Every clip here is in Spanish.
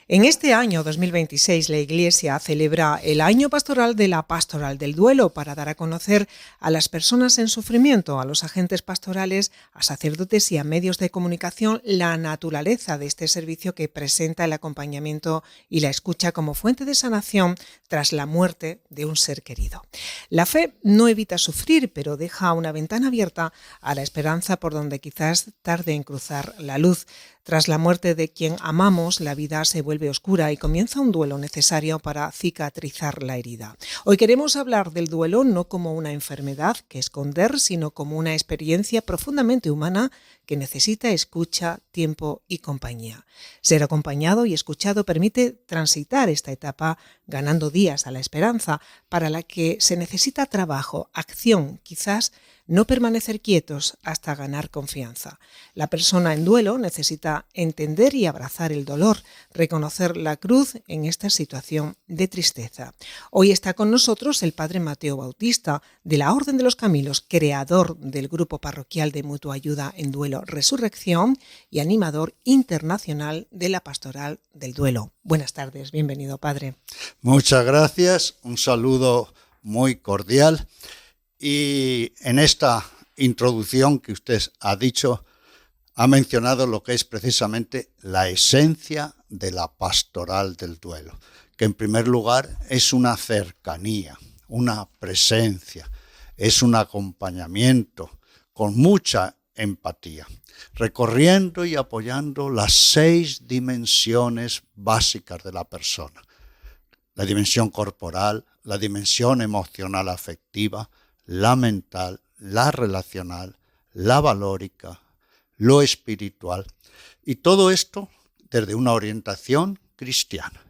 En este año 2026 la Iglesia celebra el año pastoral de la Pastoral del Duelo para dar a conocer a las personas en sufrimiento, a los agentes pastorales, a sacerdotes y a medios de comunicación la naturaleza de este servicio que presenta el acompañamiento y la escucha como fuente de sanación tras la muerte de un ser querido. La fe no evita sufrir, pero deja una ventana abierta a la esperanza por donde quizás tarde en cruzar la luz. Tras la muerte de quien amamos, la vida se vuelve oscura y comienza un duelo necesario para cicatrizar la herida. Hoy queremos hablar del duelo no como una enfermedad que esconder, sino como una experiencia profundamente humana que necesita escucha, tiempo y compañía. Ser acompañado y escuchado permite transitar esta etapa ganando días a la esperanza, para la que se necesita trabajo, acción, quizás no permanecer quietos hasta ganar confianza. La persona en duelo necesita entender y abrazar el dolor, reconocer la cruz en esta situación de tristeza. Hoy está con nosotros el padre Mateo Bautista, de la Orden de los Camilos, creador del grupo parroquial de mutua ayuda en duelo Resurrección y animador internacional de la Pastoral del Duelo. Buenas tardes, bienvenido, padre. Muchas gracias, un saludo muy cordial. Y en esta introducción que usted ha dicho, ha mencionado lo que es precisamente la esencia de la pastoral del duelo, que en primer lugar es una cercanía, una presencia, es un acompañamiento con mucha empatía, recorriendo y apoyando las 6 dimensiones básicas de la persona: la dimensión corporal, la dimensión emocional afectiva, la mental, la relacional, la valórica, lo espiritual, y todo esto desde una orientación cristiana,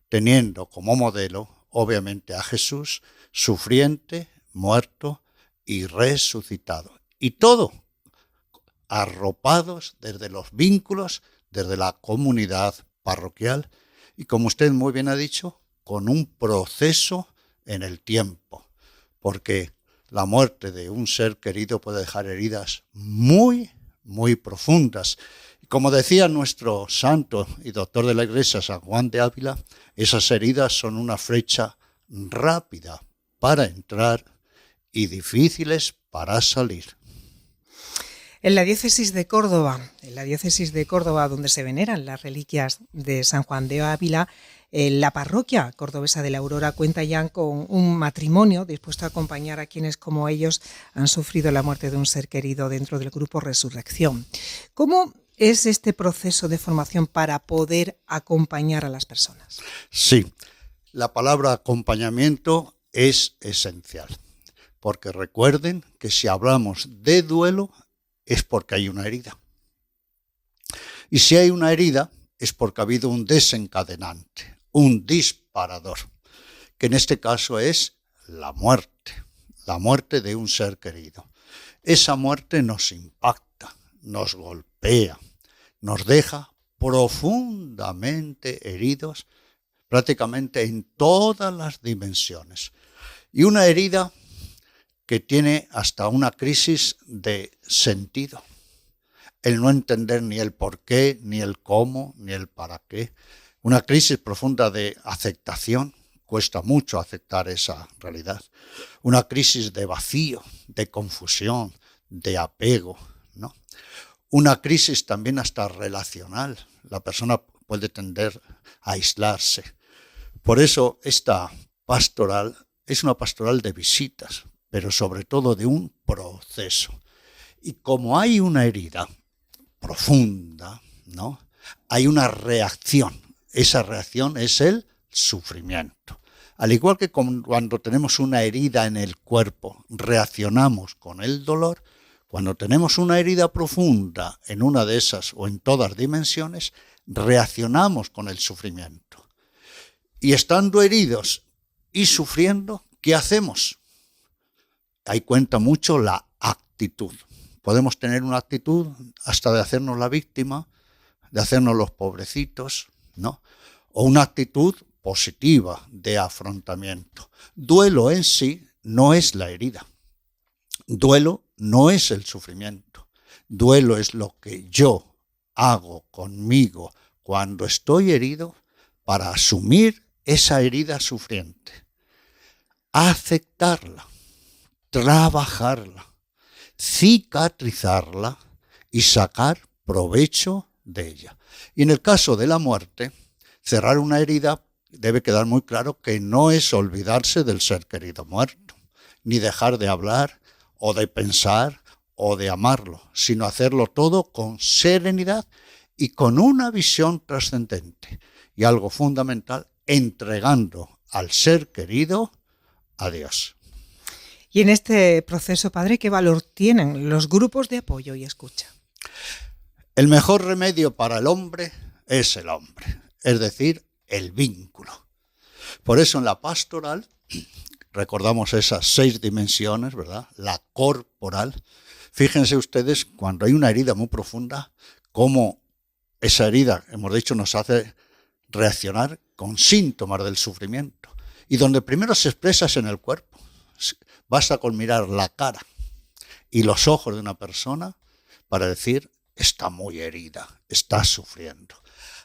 teniendo como modelo, obviamente, a Jesús, sufriente, muerto y resucitado. Y todo arropados desde los vínculos, desde la comunidad parroquial, y como usted muy bien ha dicho, con un proceso en el tiempo, porque la muerte de un ser querido puede dejar heridas muy, muy profundas. Y como decía nuestro santo y doctor de la Iglesia, San Juan de Ávila, esas heridas son una flecha rápida para entrar y difíciles para salir. En la diócesis de Córdoba, donde se veneran las reliquias de San Juan de Ávila, la parroquia cordobesa de la Aurora cuenta ya con un matrimonio dispuesto a acompañar a quienes, como ellos, han sufrido la muerte de un ser querido dentro del grupo Resurrección. ¿Cómo es este proceso de formación para poder acompañar a las personas? Sí, la palabra acompañamiento es esencial, porque recuerden que si hablamos de duelo es porque hay una herida. Y si hay una herida es porque ha habido un desencadenante, un disparador, que en este caso es la muerte de un ser querido. Esa muerte nos impacta, nos golpea, nos deja profundamente heridos, prácticamente en todas las dimensiones. Y una herida que tiene hasta una crisis de sentido. El no entender ni el por qué, ni el cómo, ni el para qué. Una crisis profunda de aceptación. Cuesta mucho aceptar esa realidad. Una crisis de vacío, de confusión, de apego, ¿no? Una crisis también hasta relacional. La persona puede tender a aislarse. Por eso esta pastoral es una pastoral de visitas, pero sobre todo de un proceso. Y como hay una herida profunda, ¿no?, hay una reacción. Esa reacción es el sufrimiento. Al igual que cuando tenemos una herida en el cuerpo, reaccionamos con el dolor, cuando tenemos una herida profunda en una de esas o en todas dimensiones, reaccionamos con el sufrimiento. Y estando heridos y sufriendo, ¿qué hacemos? Ahí cuenta mucho la actitud. Podemos tener una actitud hasta de hacernos la víctima, de hacernos los pobrecitos, ¿no? O una actitud positiva de afrontamiento. Duelo en sí no es la herida. Duelo no es el sufrimiento. Duelo es lo que yo hago conmigo cuando estoy herido para asumir esa herida sufriente, aceptarla, trabajarla, cicatrizarla y sacar provecho de ella. Y en el caso de la muerte, cerrar una herida debe quedar muy claro que no es olvidarse del ser querido muerto, ni dejar de hablar o de pensar o de amarlo, sino hacerlo todo con serenidad y con una visión trascendente. Y algo fundamental, entregando al ser querido a Dios. Y en este proceso, padre, ¿qué valor tienen los grupos de apoyo y escucha? El mejor remedio para el hombre es el hombre, es decir, el vínculo. Por eso en la pastoral recordamos esas 6 dimensiones, ¿verdad? La corporal. Fíjense ustedes, cuando hay una herida muy profunda, cómo esa herida, hemos dicho, nos hace reaccionar con síntomas del sufrimiento. Y donde primero se expresa es en el cuerpo. Basta con mirar la cara y los ojos de una persona para decir, está muy herida, está sufriendo.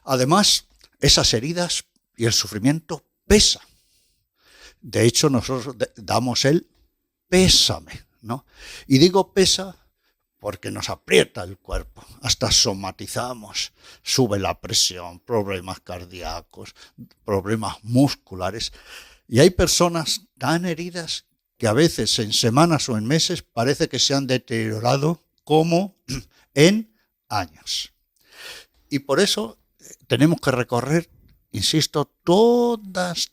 Además, esas heridas y el sufrimiento pesa. De hecho, nosotros damos el pésame, ¿no? Y digo pesa porque nos aprieta el cuerpo, hasta somatizamos, sube la presión, problemas cardíacos, problemas musculares. Y hay personas tan heridas que a veces en semanas o en meses parece que se han deteriorado como en años. Y por eso tenemos que recorrer, insisto, todas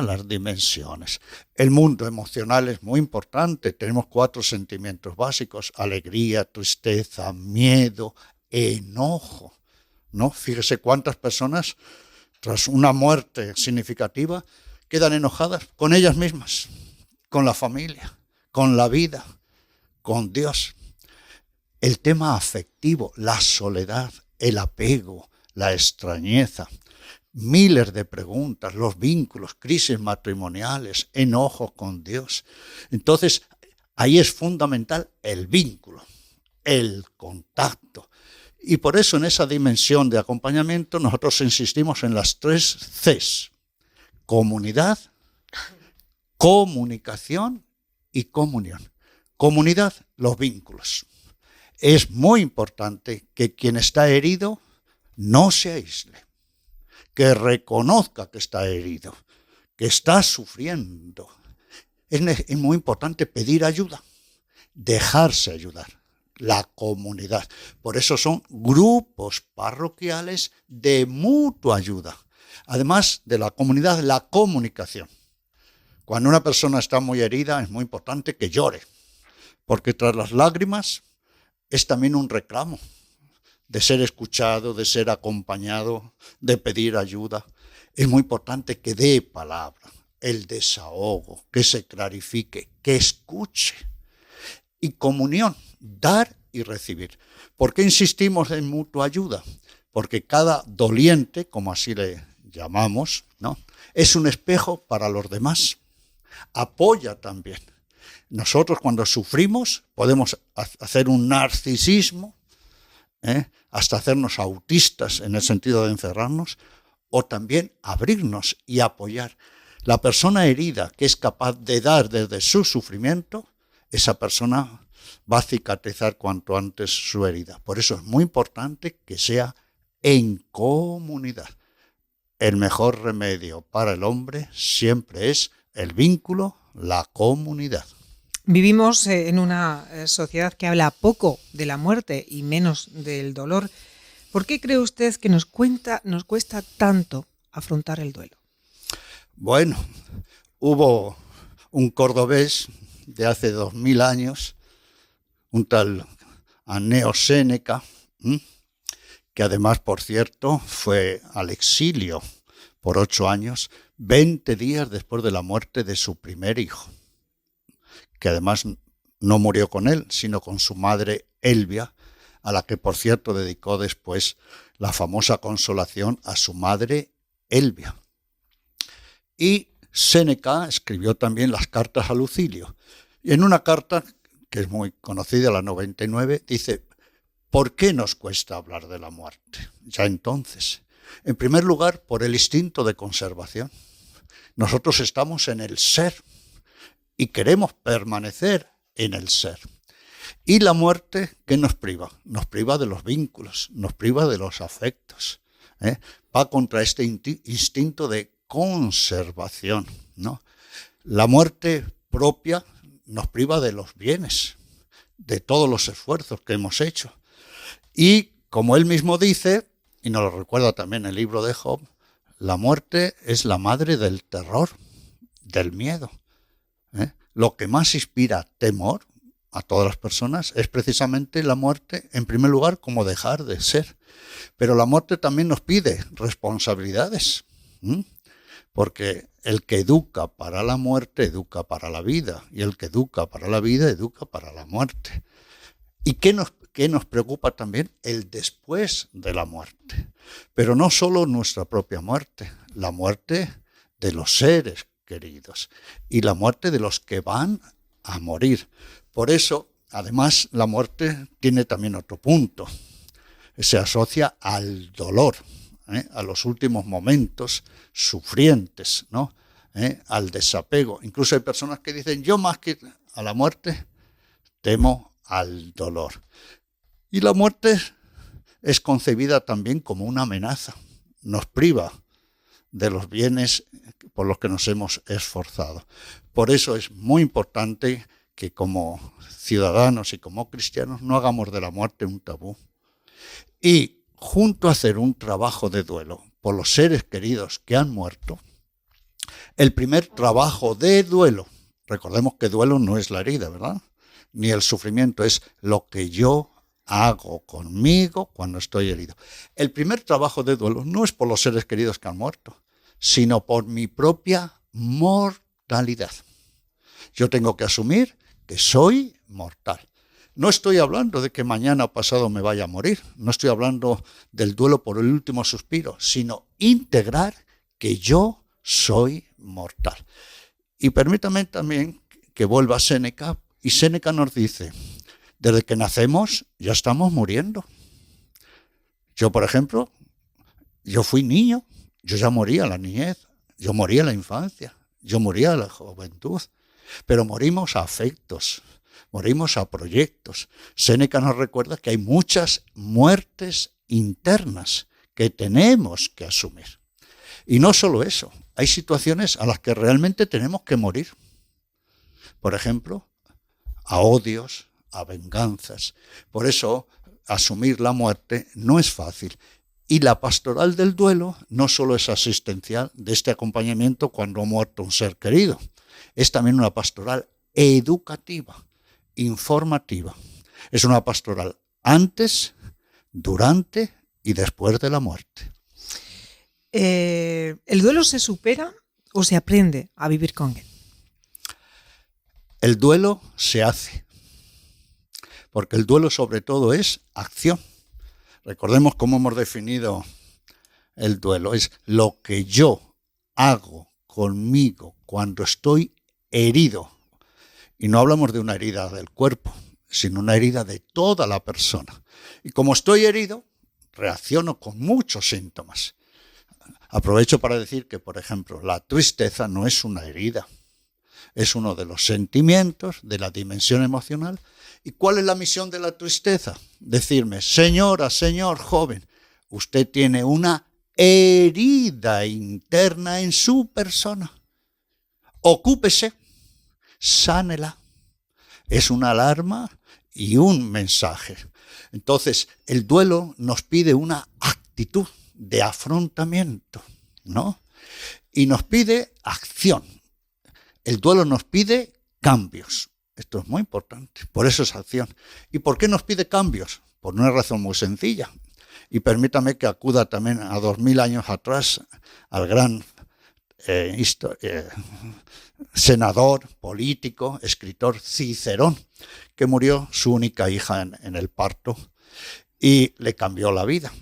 las dimensiones. El mundo emocional es muy importante. Tenemos 4 sentimientos básicos: alegría, tristeza, miedo, enojo, ¿no? Fíjese cuántas personas, tras una muerte significativa, quedan enojadas con ellas mismas, con la familia, con la vida, con Dios. El tema afectivo, la soledad, el apego, la extrañeza, miles de preguntas, los vínculos, crisis matrimoniales, enojo con Dios. Entonces, ahí es fundamental el vínculo, el contacto. Y por eso en esa dimensión de acompañamiento nosotros insistimos en las 3 Cs: comunidad, comunicación y comunión. Comunidad, los vínculos. Es muy importante que quien está herido no se aísle, que reconozca que está herido, que está sufriendo. Es muy importante pedir ayuda, dejarse ayudar, la comunidad. Por eso son grupos parroquiales de mutua ayuda. Además de la comunidad, la comunicación. Cuando una persona está muy herida, es muy importante que llore, porque tras las lágrimas es también un reclamo de ser escuchado, de ser acompañado, de pedir ayuda. Es muy importante que dé palabra, el desahogo, que se clarifique, que escuche. Y comunión, dar y recibir. ¿Por qué insistimos en mutua ayuda? Porque cada doliente, como así le llamamos, ¿no?, es un espejo para los demás. Apoya también. Nosotros cuando sufrimos podemos hacer un narcisismo, hasta hacernos autistas en el sentido de encerrarnos, o también abrirnos y apoyar. La persona herida que es capaz de dar desde su sufrimiento, esa persona va a cicatrizar cuanto antes su herida. Por eso es muy importante que sea en comunidad. El mejor remedio para el hombre siempre es el vínculo, la comunidad. Vivimos en una sociedad que habla poco de la muerte y menos del dolor. ¿Por qué cree usted que nos cuesta tanto afrontar el duelo? Bueno, hubo un cordobés de hace 2000 años, un tal Anneo Séneca, que además, por cierto, fue al exilio por 8 años, 20 días después de la muerte de su primer hijo, que además no murió con él, sino con su madre Elvia, a la que, por cierto, dedicó después la famosa consolación a su madre Elvia. Y Séneca escribió también las cartas a Lucilio. Y en una carta, que es muy conocida, la 99, dice: ¿por qué nos cuesta hablar de la muerte? Ya entonces, En primer lugar, por el instinto de conservación. Nosotros estamos en el ser y queremos permanecer en el ser. Y la muerte, ¿qué nos priva? Nos priva de los vínculos, nos priva de los afectos. Va contra este instinto de conservación, ¿no? La muerte propia nos priva de los bienes, de todos los esfuerzos que hemos hecho. Y como él mismo dice, y nos lo recuerda también el libro de Job, la muerte es la madre del terror, del miedo. Lo que más inspira temor a todas las personas es precisamente la muerte, en primer lugar, como dejar de ser. Pero la muerte también nos pide responsabilidades, porque el que educa para la muerte, educa para la vida, y el que educa para la vida, educa para la muerte. ¿Y qué nos preocupa también? El después de la muerte. Pero no solo nuestra propia muerte, la muerte de los seres queridos y la muerte de los que van a morir. Por eso, además, la muerte tiene también otro punto. Se asocia al dolor, a los últimos momentos sufrientes, ¿no? Al desapego. Incluso hay personas que dicen, yo más que a la muerte, temo al dolor. Y la muerte es concebida también como una amenaza. Nos priva de los bienes por los que nos hemos esforzado. Por eso es muy importante que como ciudadanos y como cristianos no hagamos de la muerte un tabú. Y junto a hacer un trabajo de duelo por los seres queridos que han muerto, el primer trabajo de duelo, recordemos que duelo no es la herida, ¿verdad? Ni el sufrimiento, es lo que yo hago conmigo cuando estoy herido. El primer trabajo de duelo no es por los seres queridos que han muerto, sino por mi propia mortalidad. Yo tengo que asumir que soy mortal. No estoy hablando de que mañana o pasado me vaya a morir, no estoy hablando del duelo por el último suspiro, sino integrar que yo soy mortal. Y permítame también que vuelva a Séneca, y Séneca nos dice, desde que nacemos ya estamos muriendo. Yo, por ejemplo, yo fui niño, yo ya moría en la niñez, yo moría en la infancia, yo moría en la juventud, pero morimos a afectos, morimos a proyectos. Séneca nos recuerda que hay muchas muertes internas que tenemos que asumir. Y no solo eso, hay situaciones a las que realmente tenemos que morir. Por ejemplo, a odios, a venganzas. Por eso, asumir la muerte no es fácil. Y la pastoral del duelo no solo es asistencial de este acompañamiento cuando ha muerto un ser querido, es también una pastoral educativa, informativa. Es una pastoral antes, durante y después de la muerte. ¿El duelo se supera o se aprende a vivir con él? El duelo se hace, porque el duelo sobre todo es acción. Recordemos cómo hemos definido el duelo. Es lo que yo hago conmigo cuando estoy herido. Y no hablamos de una herida del cuerpo, sino una herida de toda la persona. Y como estoy herido, reacciono con muchos síntomas. Aprovecho para decir que, por ejemplo, la tristeza no es una herida. Es uno de los sentimientos de la dimensión emocional. ¿Y cuál es la misión de la tristeza? Decirme, señora, señor joven, usted tiene una herida interna en su persona. Ocúpese, sánela. Es una alarma y un mensaje. Entonces, el duelo nos pide una actitud de afrontamiento, ¿no? Y nos pide acción. El duelo nos pide cambios. Esto es muy importante, por eso es acción. ¿Y por qué nos pide cambios? Por una razón muy sencilla. Y permítame que acuda también a 2000 años atrás al gran senador, político, escritor Cicerón, que murió su única hija en el parto y le cambió la vida.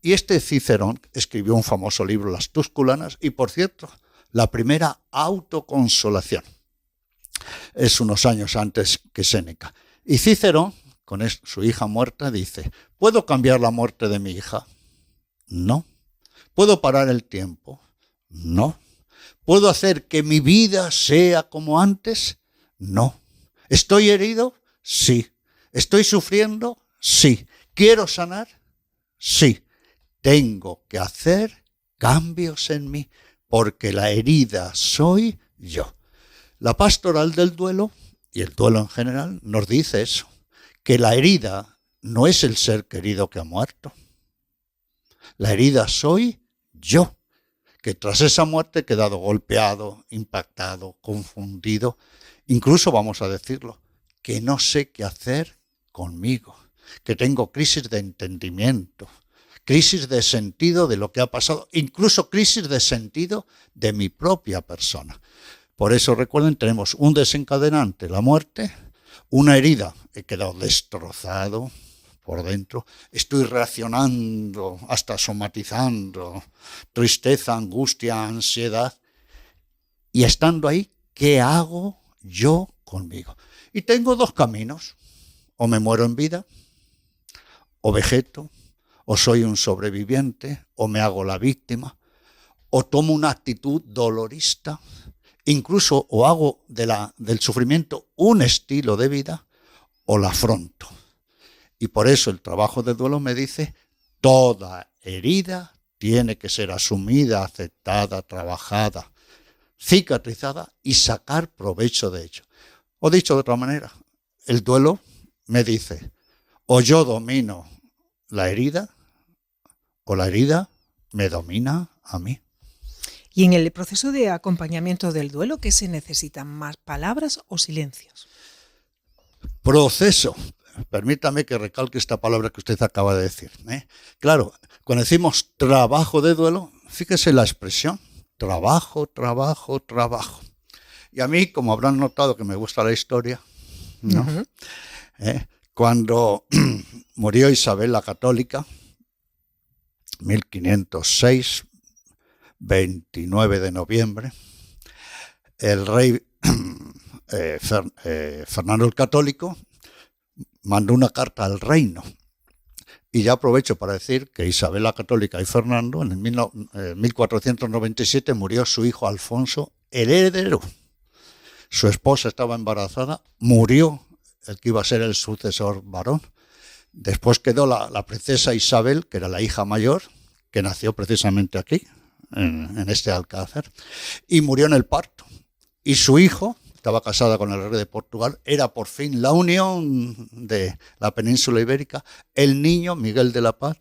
Y este Cicerón escribió un famoso libro, Las Tusculanas, y por cierto, la primera autoconsolación. Es unos años antes que Séneca. Y Cicerón, con su hija muerta, dice, ¿puedo cambiar la muerte de mi hija? No. ¿Puedo parar el tiempo? No. ¿Puedo hacer que mi vida sea como antes? No. ¿Estoy herido? Sí. ¿Estoy sufriendo? Sí. ¿Quiero sanar? Sí. Tengo que hacer cambios en mí, porque la herida soy yo. La pastoral del duelo, y el duelo en general, nos dice eso, que la herida no es el ser querido que ha muerto. La herida soy yo, que tras esa muerte he quedado golpeado, impactado, confundido, incluso vamos a decirlo, que no sé qué hacer conmigo, que tengo crisis de entendimiento, crisis de sentido de lo que ha pasado, incluso crisis de sentido de mi propia persona. Por eso, recuerden, tenemos un desencadenante, la muerte, una herida, he quedado destrozado por dentro, estoy reaccionando, hasta somatizando, tristeza, angustia, ansiedad, y estando ahí, ¿qué hago yo conmigo? Y tengo dos caminos, o me muero en vida, o vegeto, o soy un sobreviviente, o me hago la víctima, o tomo una actitud dolorista, incluso o hago del sufrimiento un estilo de vida, o la afronto. Y por eso el trabajo de duelo me dice, toda herida tiene que ser asumida, aceptada, trabajada, cicatrizada y sacar provecho de ello. O dicho de otra manera, el duelo me dice, o yo domino la herida, o la herida me domina a mí. Y en el proceso de acompañamiento del duelo, ¿qué se necesitan? ¿Más palabras o silencios? Proceso. Permítame que recalque esta palabra que usted acaba de decir. Claro, cuando decimos trabajo de duelo, fíjese la expresión, trabajo, trabajo, trabajo. Y a mí, como habrán notado que me gusta la historia, ¿no? Uh-huh. Cuando murió Isabel la Católica, 1506, 29 de noviembre, el rey Fernando el Católico mandó una carta al reino. Y ya aprovecho para decir que Isabel la Católica y Fernando, en el 1497 murió su hijo Alfonso, el heredero. Su esposa estaba embarazada, murió el que iba a ser el sucesor varón. Después quedó la princesa Isabel, que era la hija mayor, que nació precisamente aquí, en este alcázar, y murió en el parto. Y su hijo, estaba casada con el rey de Portugal, era por fin la unión de la península ibérica. El niño, Miguel de la Paz,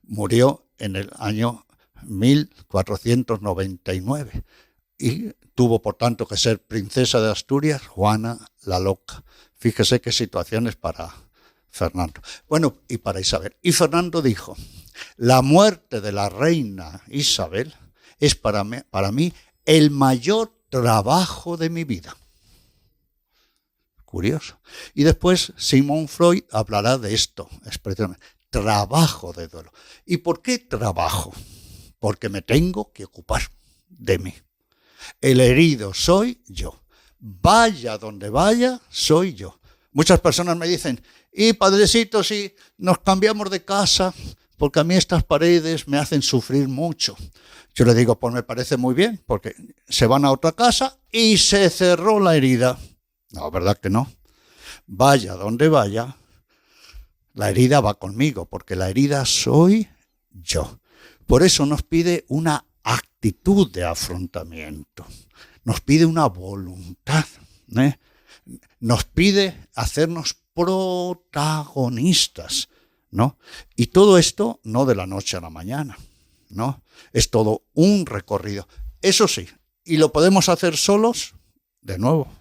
murió en el año 1499 y tuvo, por tanto, que ser princesa de Asturias, Juana la Loca. Fíjese qué situaciones para Fernando. Bueno, y para Isabel. Y Fernando dijo, la muerte de la reina Isabel es para mí el mayor trabajo de mi vida. Curioso. Y después Sigmund Freud hablará de esto, expresamente, trabajo de duelo. ¿Y por qué trabajo? Porque me tengo que ocupar de mí. El herido soy yo. Vaya donde vaya, soy yo. Muchas personas me dicen, y padrecito, si nos cambiamos de casa, porque a mí estas paredes me hacen sufrir mucho. Yo le digo, pues me parece muy bien, porque se van a otra casa y se cerró la herida. No, ¿verdad que no? Vaya donde vaya, la herida va conmigo, porque la herida soy yo. Por eso nos pide una actitud de afrontamiento, nos pide una voluntad, nos pide hacernos protagonistas, ¿no? Y todo esto no de la noche a la mañana, ¿no? Es todo un recorrido. Eso sí, ¿y lo podemos hacer solos? De nuevo,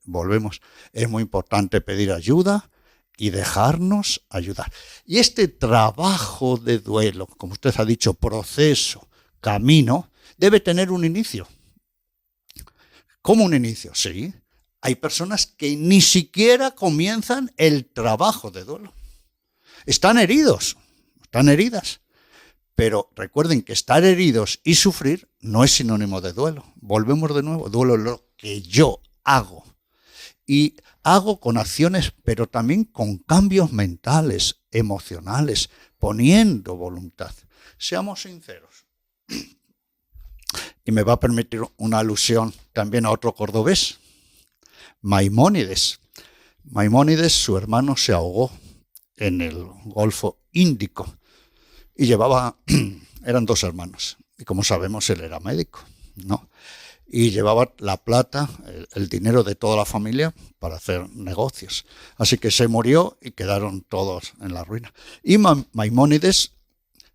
volvemos. Es muy importante pedir ayuda y dejarnos ayudar. Y este trabajo de duelo, como usted ha dicho, proceso, camino, debe tener un inicio. ¿Cómo un inicio? Sí. Hay personas que ni siquiera comienzan el trabajo de duelo. Están heridos, están heridas. Pero recuerden que estar heridos y sufrir no es sinónimo de duelo. Volvemos de nuevo. Duelo es lo que yo hago. Y hago con acciones, pero también con cambios mentales, emocionales, poniendo voluntad. Seamos sinceros. Y me va a permitir una alusión también a otro cordobés, Maimónides. Maimónides, su hermano, se ahogó en el Golfo Índico y eran 2 hermanos. Y como sabemos, él era médico, ¿no? Y llevaba la plata, el dinero de toda la familia para hacer negocios. Así que se murió y quedaron todos en la ruina. Y Maimónides,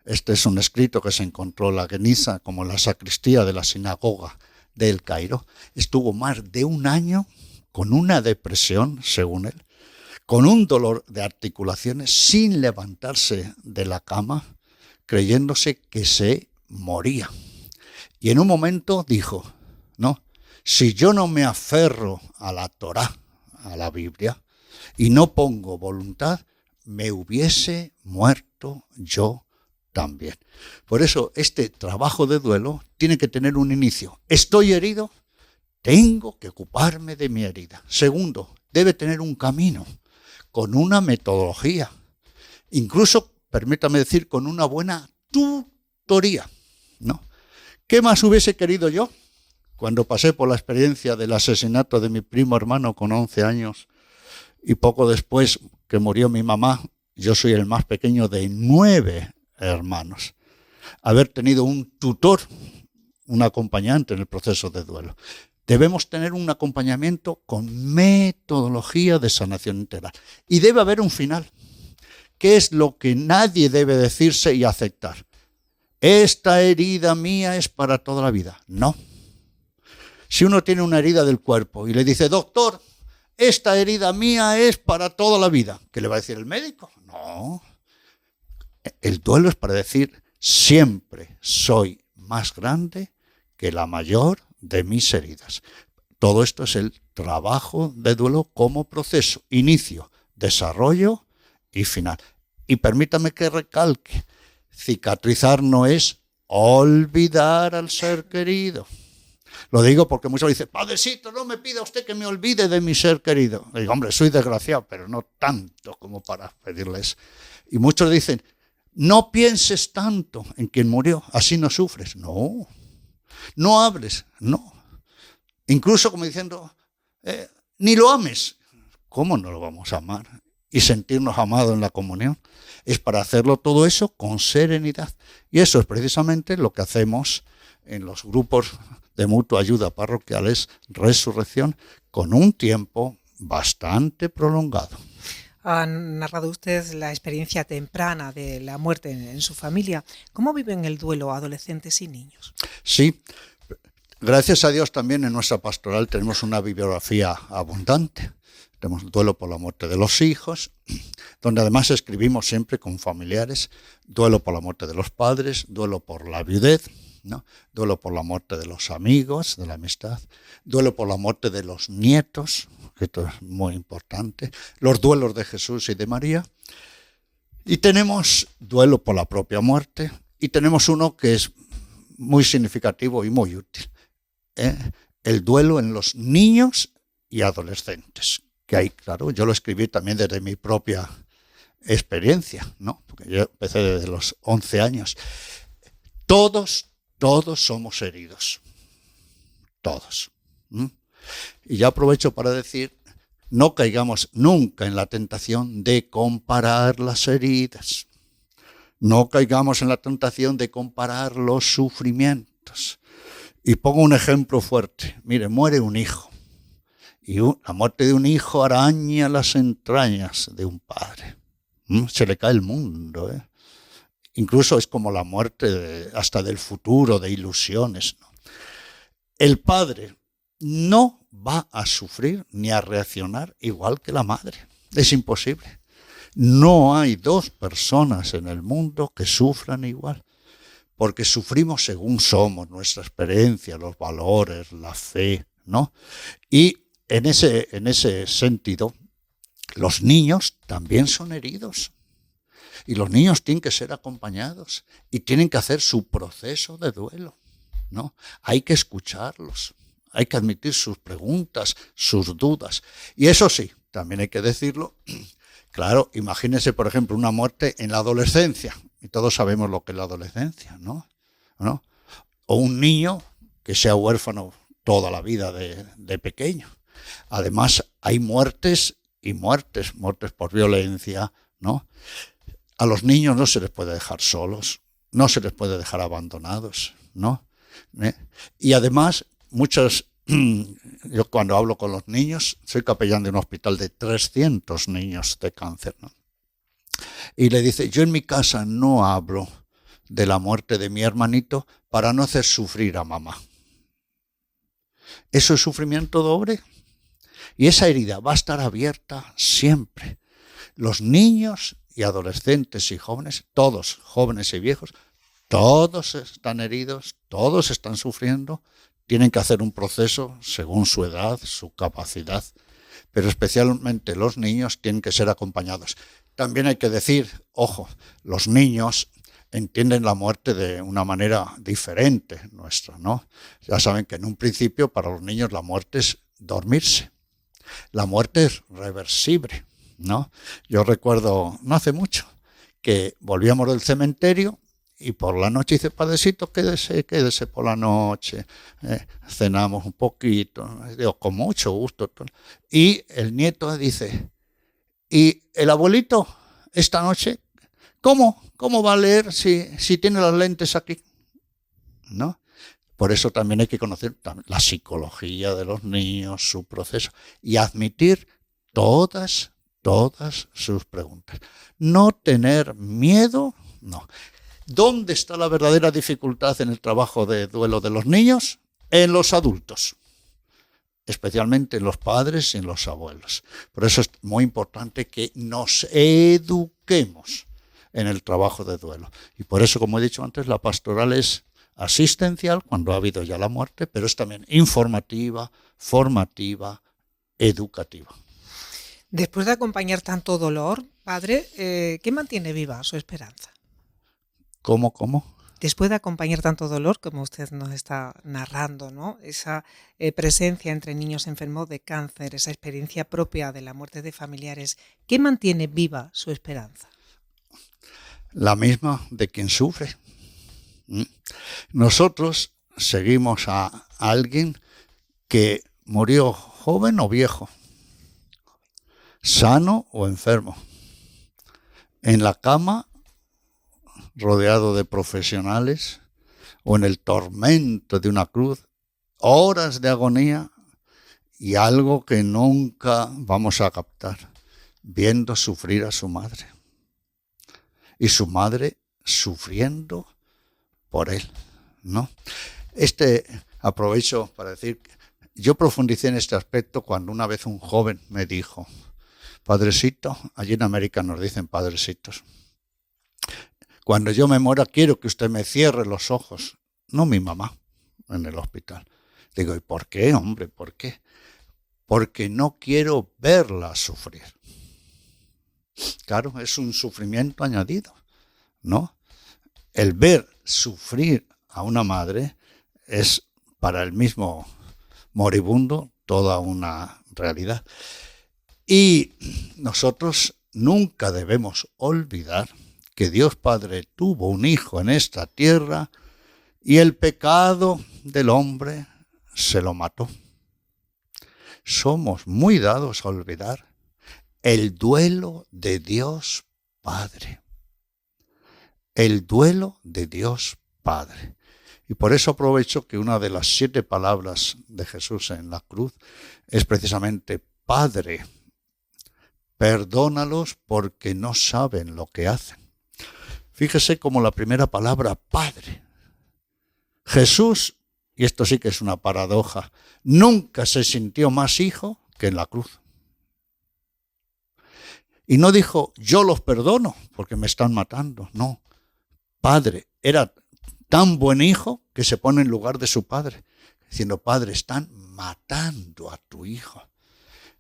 este es un escrito que se encontró en la Geniza, como en la sacristía de la sinagoga del Cairo, estuvo más de 1 año con una depresión, según él, con un dolor de articulaciones, sin levantarse de la cama, creyéndose que se moría. Y en un momento dijo, no, si yo no me aferro a la Torá, a la Biblia, y no pongo voluntad, me hubiese muerto yo también. Por eso este trabajo de duelo tiene que tener un inicio. Estoy herido, tengo que ocuparme de mi herida. Segundo, debe tener un camino, con una metodología, incluso, permítame decir, con una buena tutoría, ¿no? ¿Qué más hubiese querido yo cuando pasé por la experiencia del asesinato de mi primo hermano con 11 años y poco después que murió mi mamá? Yo soy el más pequeño de 9 hermanos. Haber tenido un tutor, un acompañante en el proceso de duelo. Debemos tener un acompañamiento con metodología de sanación integral. Y debe haber un final. ¿Qué es lo que nadie debe decirse y aceptar? Esta herida mía es para toda la vida. No. Si uno tiene una herida del cuerpo y le dice, doctor, esta herida mía es para toda la vida, ¿qué le va a decir el médico? No. El duelo es para decir, siempre soy más grande que la mayor de mis heridas. Todo esto es el trabajo de duelo como proceso, inicio, desarrollo y final. Y permítame que recalque, cicatrizar no es olvidar al ser querido. Lo digo porque muchos dicen, padrecito, no me pida usted que me olvide de mi ser querido. Le digo, hombre, soy desgraciado, pero no tanto como para pedirles. Y muchos dicen, no pienses tanto en quien murió, así no sufres. No, no hables, no. Incluso como diciendo, ni lo ames. ¿Cómo no lo vamos a amar? Y sentirnos amados en la comunión. Es para hacerlo todo eso con serenidad. Y eso es precisamente lo que hacemos en los grupos de mutua ayuda parroquiales, Resurrección, con un tiempo bastante prolongado. Ha narrado usted la experiencia temprana de la muerte en su familia. ¿Cómo viven el duelo adolescentes y niños? Sí, gracias a Dios también en nuestra pastoral tenemos una bibliografía abundante. Tenemos duelo por la muerte de los hijos, donde además escribimos siempre con familiares, duelo por la muerte de los padres, duelo por la viudez, ¿no? Duelo por la muerte de los amigos, de la amistad, duelo por la muerte de los nietos, que esto es muy importante, los duelos de Jesús y de María, y tenemos duelo por la propia muerte, y tenemos uno que es muy significativo y muy útil, el duelo en los niños y adolescentes, que hay, claro, yo lo escribí también desde mi propia experiencia, ¿no? Porque yo empecé desde los 11 años. Todos somos heridos, todos. Y ya aprovecho para decir, no caigamos nunca en la tentación de comparar las heridas, no caigamos en la tentación de comparar los sufrimientos. Y pongo un ejemplo fuerte, mire, muere un hijo, y la muerte de un hijo araña las entrañas de un padre, se le cae el mundo, Incluso es como la muerte hasta del futuro, de ilusiones, ¿no? El padre no va a sufrir ni a reaccionar igual que la madre. Es imposible. No hay 2 personas en el mundo que sufran igual, porque sufrimos según somos, nuestra experiencia, los valores, la fe, ¿no? Y en ese sentido, los niños también son heridos. Y los niños tienen que ser acompañados y tienen que hacer su proceso de duelo, ¿no? Hay que escucharlos, hay que admitir sus preguntas, sus dudas. Y eso sí, también hay que decirlo, claro, imagínense, por ejemplo, una muerte en la adolescencia. Y todos sabemos lo que es la adolescencia, ¿no? o un niño que sea huérfano toda la vida de pequeño. Además, hay muertes y muertes por violencia, ¿no? A los niños no se les puede dejar solos, no se les puede dejar abandonados, ¿no? Y además, yo cuando hablo con los niños, soy capellán de un hospital de 300 niños de cáncer, ¿no? Y le dice, yo en mi casa no hablo de la muerte de mi hermanito para no hacer sufrir a mamá. ¿Eso es sufrimiento doble? Y esa herida va a estar abierta siempre. Los niños y adolescentes y jóvenes, todos, jóvenes y viejos, todos están heridos, todos están sufriendo, tienen que hacer un proceso según su edad, su capacidad, pero especialmente los niños tienen que ser acompañados. También hay que decir, ojo, los niños entienden la muerte de una manera diferente nuestra, ¿no? Ya saben que en un principio para los niños la muerte es dormirse. La muerte es reversible, ¿no? Yo recuerdo, no hace mucho, que volvíamos del cementerio y por la noche dice, padrecito, quédese por la noche, cenamos un poquito, digo, con mucho gusto. Y el nieto dice, ¿y el abuelito esta noche? ¿Cómo va a leer si tiene las lentes aquí? ¿No? Por eso también hay que conocer la psicología de los niños, su proceso, y admitir todas sus preguntas. No tener miedo, no. ¿Dónde está la verdadera dificultad en el trabajo de duelo de los niños? En los adultos, especialmente en los padres y en los abuelos. Por eso es muy importante que nos eduquemos en el trabajo de duelo. Y por eso, como he dicho antes, la pastoral es asistencial cuando ha habido ya la muerte, pero es también informativa, formativa, educativa. Después de acompañar tanto dolor, padre, ¿qué mantiene viva su esperanza? ¿Cómo? Después de acompañar tanto dolor, como usted nos está narrando, ¿no? Esa presencia entre niños enfermos de cáncer, esa experiencia propia de la muerte de familiares, ¿qué mantiene viva su esperanza? La misma de quien sufre. Nosotros seguimos a alguien que murió joven o viejo, sano o enfermo, en la cama, rodeado de profesionales, o en el tormento de una cruz, horas de agonía y algo que nunca vamos a captar, viendo sufrir a su madre. Y su madre sufriendo por él, ¿no? Aprovecho para decir, yo profundicé en este aspecto cuando una vez un joven me dijo, padrecito, allí en América nos dicen padrecitos, cuando yo me muera quiero que usted me cierre los ojos, no mi mamá, en el hospital. Digo, ¿y por qué, hombre? ¿Por qué? Porque no quiero verla sufrir. Claro, es un sufrimiento añadido, ¿no? El ver sufrir a una madre es para el mismo moribundo toda una realidad. Y nosotros nunca debemos olvidar que Dios Padre tuvo un hijo en esta tierra y el pecado del hombre se lo mató. Somos muy dados a olvidar el duelo de Dios Padre. El duelo de Dios Padre. Y por eso aprovecho que una de las 7 palabras de Jesús en la cruz es precisamente Padre, perdónalos porque no saben lo que hacen. Fíjese como la primera palabra, Padre. Jesús, y esto sí que es una paradoja, nunca se sintió más hijo que en la cruz. Y no dijo, yo los perdono porque me están matando, no. Padre, era tan buen hijo que se pone en lugar de su padre, diciendo, Padre, están matando a tu hijo.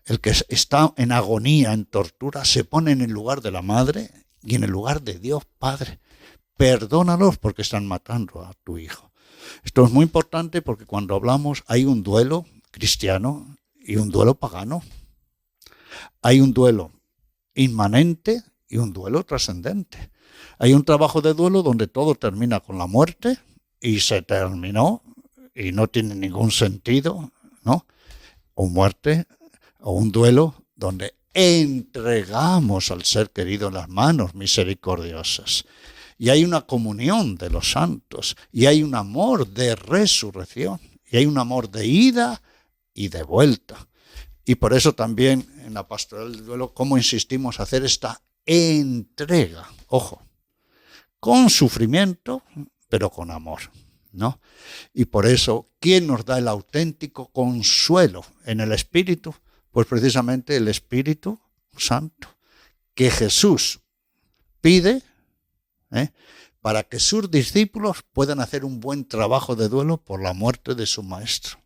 El que está en agonía, en tortura, se pone en el lugar de la madre y en el lugar de Dios Padre. Perdónalos porque están matando a tu hijo. Esto es muy importante porque cuando hablamos hay un duelo cristiano y un duelo pagano. Hay un duelo inmanente y un duelo trascendente. Hay un trabajo de duelo donde todo termina con la muerte y se terminó y no tiene ningún sentido, ¿no? O muerte o un duelo donde entregamos al ser querido en las manos misericordiosas. Y hay una comunión de los santos, y hay un amor de resurrección, y hay un amor de ida y de vuelta. Y por eso también en la pastoral del duelo, cómo insistimos en hacer esta entrega, ojo, con sufrimiento, pero con amor, ¿no? Y por eso, ¿quién nos da el auténtico consuelo en el Espíritu? Pues precisamente el Espíritu Santo, que Jesús pide, para que sus discípulos puedan hacer un buen trabajo de duelo por la muerte de su maestro,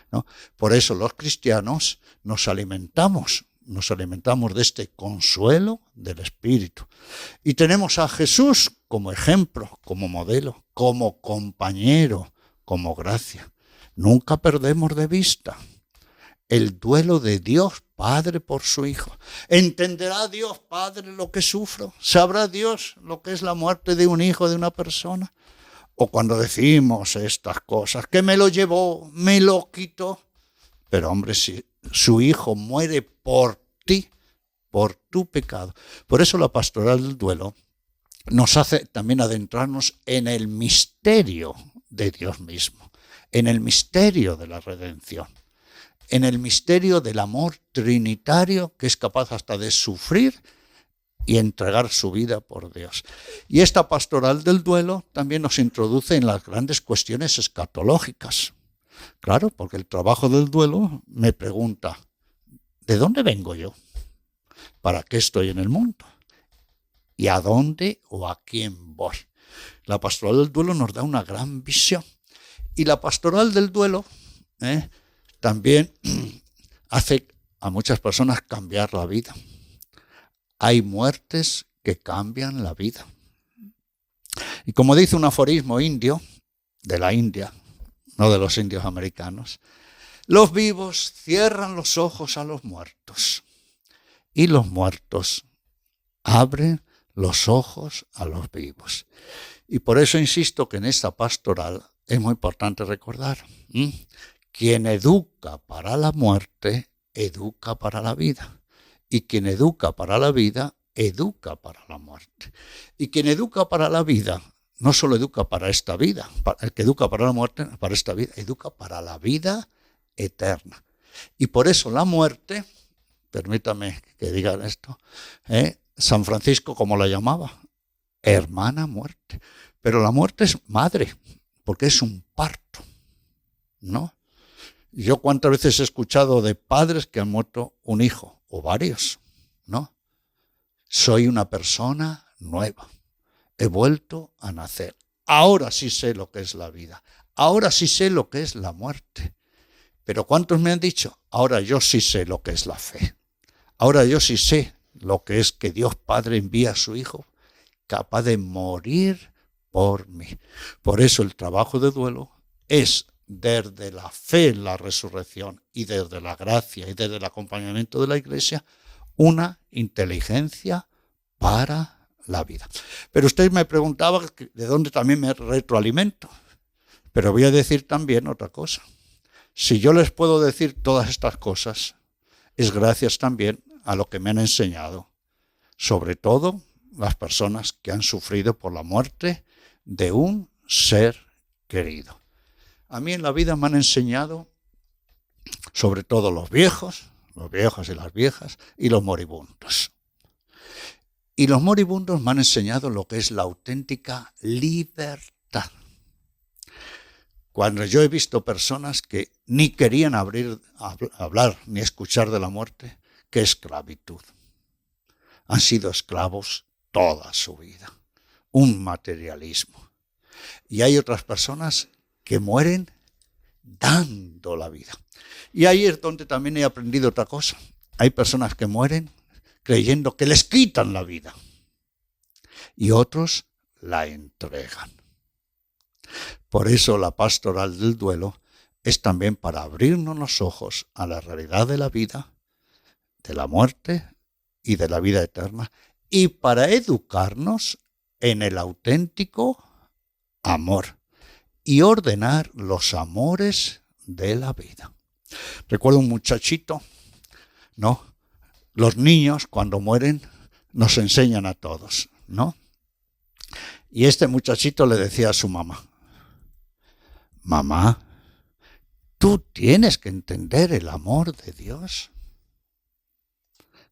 ¿no? Por eso los cristianos nos alimentamos de este consuelo del Espíritu. Y tenemos a Jesús como ejemplo, como modelo, como compañero, como gracia. Nunca perdemos de vista el duelo de Dios Padre por su Hijo. ¿Entenderá Dios Padre lo que sufro? ¿Sabrá Dios lo que es la muerte de un hijo, de una persona? O cuando decimos estas cosas, que me lo llevó, me lo quitó. Pero hombre, si su Hijo muere por ti, por tu pecado. Por eso la pastoral del duelo nos hace también adentrarnos en el misterio de Dios mismo, en el misterio de la redención, en el misterio del amor trinitario que es capaz hasta de sufrir y entregar su vida por Dios. Y esta pastoral del duelo también nos introduce en las grandes cuestiones escatológicas. Claro, porque el trabajo del duelo me pregunta, ¿de dónde vengo yo? ¿Para qué estoy en el mundo? ¿Y a dónde o a quién voy? La pastoral del duelo nos da una gran visión. Y la pastoral del duelo también hace a muchas personas cambiar la vida. Hay muertes que cambian la vida. Y como dice un aforismo indio, de la India, no de los indios americanos, los vivos cierran los ojos a los muertos y los muertos abren los ojos a los vivos. Y por eso insisto que en esta pastoral es muy importante recordar, quien educa para la muerte, educa para la vida. Y quien educa para la vida, educa para la muerte. Y quien educa para la vida, no solo educa para esta vida, el que educa para la muerte, para esta vida, educa para la vida eterna. Y por eso la muerte, permítame que digan esto, San Francisco, ¿cómo la llamaba? Hermana muerte. Pero la muerte es madre, porque es un parto, ¿no? Yo cuántas veces he escuchado de padres que han muerto un hijo, o varios, ¿no? Soy una persona nueva. He vuelto a nacer. Ahora sí sé lo que es la vida. Ahora sí sé lo que es la muerte. Pero ¿cuántos me han dicho? Ahora yo sí sé lo que es la fe. Ahora yo sí sé lo que es que Dios Padre envía a su Hijo capaz de morir por mí. Por eso el trabajo de duelo es desde la fe en la resurrección y desde la gracia y desde el acompañamiento de la Iglesia, una inteligencia para la vida. Pero usted me preguntaba de dónde también me retroalimento. Pero voy a decir también otra cosa. Si yo les puedo decir todas estas cosas, es gracias también a lo que me han enseñado, sobre todo las personas que han sufrido por la muerte de un ser querido. A mí en la vida me han enseñado, sobre todo los viejos y las viejas, y los moribundos. Y los moribundos me han enseñado lo que es la auténtica libertad. Cuando yo he visto personas que ni querían hablar ni escuchar de la muerte, qué esclavitud. Han sido esclavos toda su vida. Un materialismo. Y hay otras personas que mueren dando la vida. Y ahí es donde también he aprendido otra cosa. Hay personas que mueren creyendo que les quitan la vida. Y otros la entregan. Por eso la pastoral del duelo es también para abrirnos los ojos a la realidad de la vida, de la muerte y de la vida eterna, y para educarnos en el auténtico amor, y ordenar los amores de la vida. Recuerdo un muchachito, ¿no? Los niños cuando mueren nos enseñan a todos, ¿no? Y este muchachito le decía a su mamá, mamá, tú tienes que entender el amor de Dios.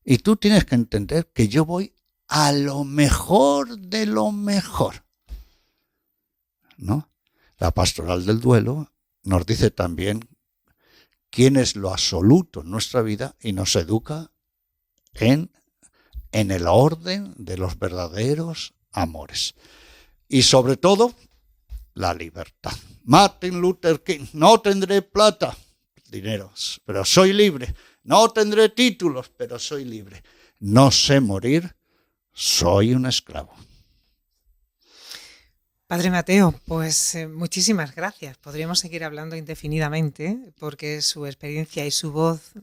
Y tú tienes que entender que yo voy a lo mejor de lo mejor, ¿no? La pastoral del duelo nos dice también quién es lo absoluto en nuestra vida y nos educa en el orden de los verdaderos amores. Y sobre todo, la libertad. Martin Luther King, no tendré plata, dineros, pero soy libre. No tendré títulos, pero soy libre. No sé morir, soy un esclavo. Padre Mateo, pues muchísimas gracias. Podríamos seguir hablando indefinidamente porque su experiencia y su voz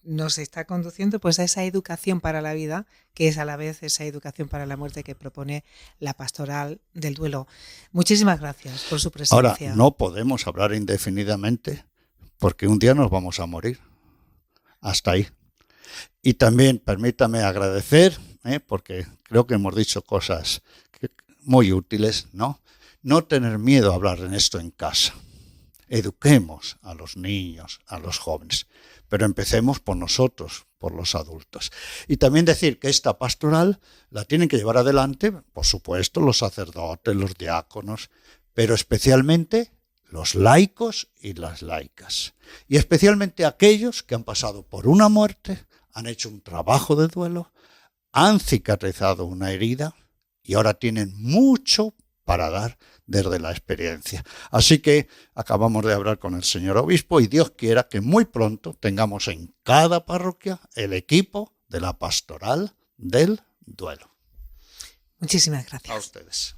nos está conduciendo pues a esa educación para la vida, que es a la vez esa educación para la muerte que propone la pastoral del duelo. Muchísimas gracias por su presencia. Ahora, no podemos hablar indefinidamente porque un día nos vamos a morir. Hasta ahí. Y también permítame agradecer, porque creo que hemos dicho cosas muy útiles, ¿no? No tener miedo a hablar en esto en casa. Eduquemos a los niños, a los jóvenes, pero empecemos por nosotros, por los adultos. Y también decir que esta pastoral la tienen que llevar adelante, por supuesto, los sacerdotes, los diáconos, pero especialmente los laicos y las laicas. Y especialmente aquellos que han pasado por una muerte, han hecho un trabajo de duelo, han cicatrizado una herida y ahora tienen mucho para dar desde la experiencia. Así que acabamos de hablar con el señor obispo y Dios quiera que muy pronto tengamos en cada parroquia el equipo de la pastoral del duelo. Muchísimas gracias. A ustedes.